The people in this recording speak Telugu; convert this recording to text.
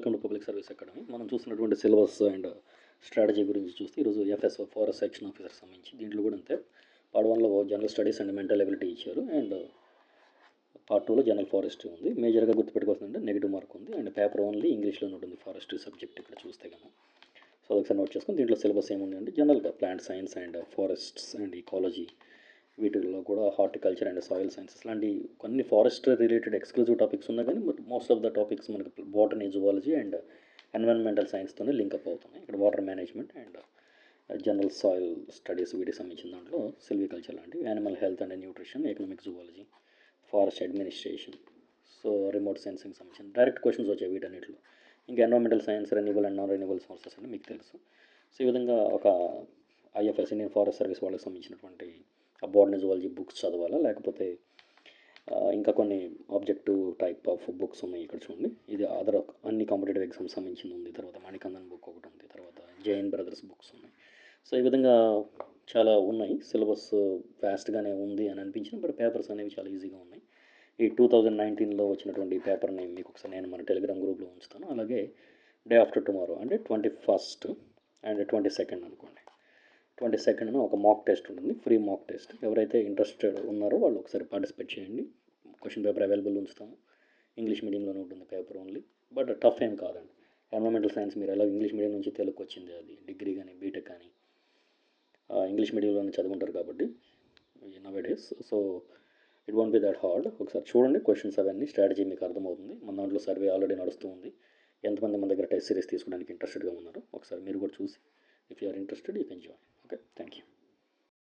Welcome to public service academy. మనం చూస్తున్నటువంటి సిలబస్ అండ్ స్ట్రాటజీ గురించి చూస్తే ఈరోజు ఎఫ్ఎస్ఓ ఫారెస్ట్ సెక్షన్ ఆఫీసర్ సంబంధించి దీంట్లో కూడా అంతే. పార్ట్ 1లో general studies and mental ability ఇచ్చారు, అండ్ పార్ట్ 2లో జనరల్ ఫారెస్ట్రీ ఉంది. మేజర్గా గుర్తుపెట్టుకోవాల్సిందంటే నెగిటివ్ మార్క్ ఉంది, అండ్ పేపర్ ఓన్లీ ఇంగ్లీష్లో ఉంటుంది ఫారెస్ట్రీ సబ్జెక్ట్ ఇక్కడ చూస్తే కనుక. సో ఒకసారి నోట్ చేసుకుని దీంట్లో సిలబస్ ఏముంది అంటే జనరల్గా plant science and forests and ecology, వీటిల్లో కూడా హార్టికల్చర్ అండ్ సాయిల్ సైన్సెస్ లాంటి కొన్ని ఫారెస్ట్ రిలేటెడ్ ఎక్స్క్లూజివ్ టాపిక్స్ ఉన్నాయి, కానీ మోస్ట్ ఆఫ్ ద టాపిక్స్ మనకి బాటనీ, జువాలజీ అండ్ ఎన్విరాన్మెంటల్ సైన్స్తోనే లింకప్ అవుతున్నాయి. ఇక్కడ water management and general soil studies వీటికి సంబంధించిన దాంట్లో సిల్వికల్చర్ లాంటివి, animal health and nutrition, economic zoology, forest administration, so remote sensing సంబంధించిన డైరెక్ట్ క్వశ్చన్స్ వచ్చాయి వీటన్నిటిలో. ఇంకా environmental science, renewable and non renewable sources అంటే మీకు తెలుసు. సో ఈ విధంగా ఒక ఐఎఫ్ఎస్, ఇండియన్ ఫారెస్ట్ సర్వీస్ వాళ్ళకి సంబంధించినటువంటి బాటనీ, జువాలజీ బుక్స్ చదవాలా, లేకపోతే ఇంకా కొన్ని ఆబ్జెక్టివ్ టైప్ ఆఫ్ బుక్స్ ఉన్నాయి ఇక్కడ చూడండి. ఇది అదర్ అన్ని కాంపిటేటివ్ ఎగ్జామ్స్ సంబంధించింది ఉంది, తర్వాత మణికందన్ బుక్ ఒకటి ఉంది, తర్వాత జైన్ బ్రదర్స్ బుక్స్ ఉన్నాయి. సో ఈ విధంగా చాలా ఉన్నాయి. సిలబస్ ఫాస్ట్గానే ఉంది అని అనిపించింది, బట్ పేపర్స్ అనేవి చాలా ఈజీగా ఉన్నాయి. ఈ 2019లో వచ్చినటువంటి పేపర్ని మీకు ఒకసారి నేను మన టెలిగ్రామ్ గ్రూప్లో ఉంచుతాను. అలాగే డే ఆఫ్టర్ టుమారో అంటే 21st అండ్ 22nd అనుకోండి, 22nd ఒక మాక్ టెస్ట్ ఉంటుంది, ఫ్రీ మాక్ టెస్ట్. ఎవరైతే ఇంట్రెస్టెడ్ ఉన్నారో వాళ్ళు ఒకసారి పార్టిసిపేట్ చేయండి. క్వశ్చన్ పేపర్ అవైలబుల్ ఉంచుతాము. ఇంగ్లీష్ మీడియంలోనే ఉంటుంది పేపర్ ఓన్లీ, బట్ టఫ్ ఏం కాదండి. ఎన్విరాన్మెంటల్ సైన్స్ మీరు ఎలా ఇంగ్లీష్ మీడియం నుంచి తెలుగు వచ్చింది, అది డిగ్రీ కానీ బీటెక్ కానీ ఇంగ్లీష్ మీడియంలోనే చదువుకుంటారు కాబట్టి nowadays. So it won't be that hard. ఒకసారి చూడండి క్వశ్చన్స్ అవన్నీ, స్ట్రాటజీ మీకు అర్థమవుతుంది. మన దాంట్లో సర్వే ఆల్రెడీ నడుస్తూ ఉంది. ఎంతమంది మన దగ్గర టెస్ట్ సిరీస్ తీసుకోవడానికి ఇంట్రెస్టెడ్గా ఉన్నారు ఒకసారి మీరు కూడా చూసి, if you are interested you can join. Okay, thank you.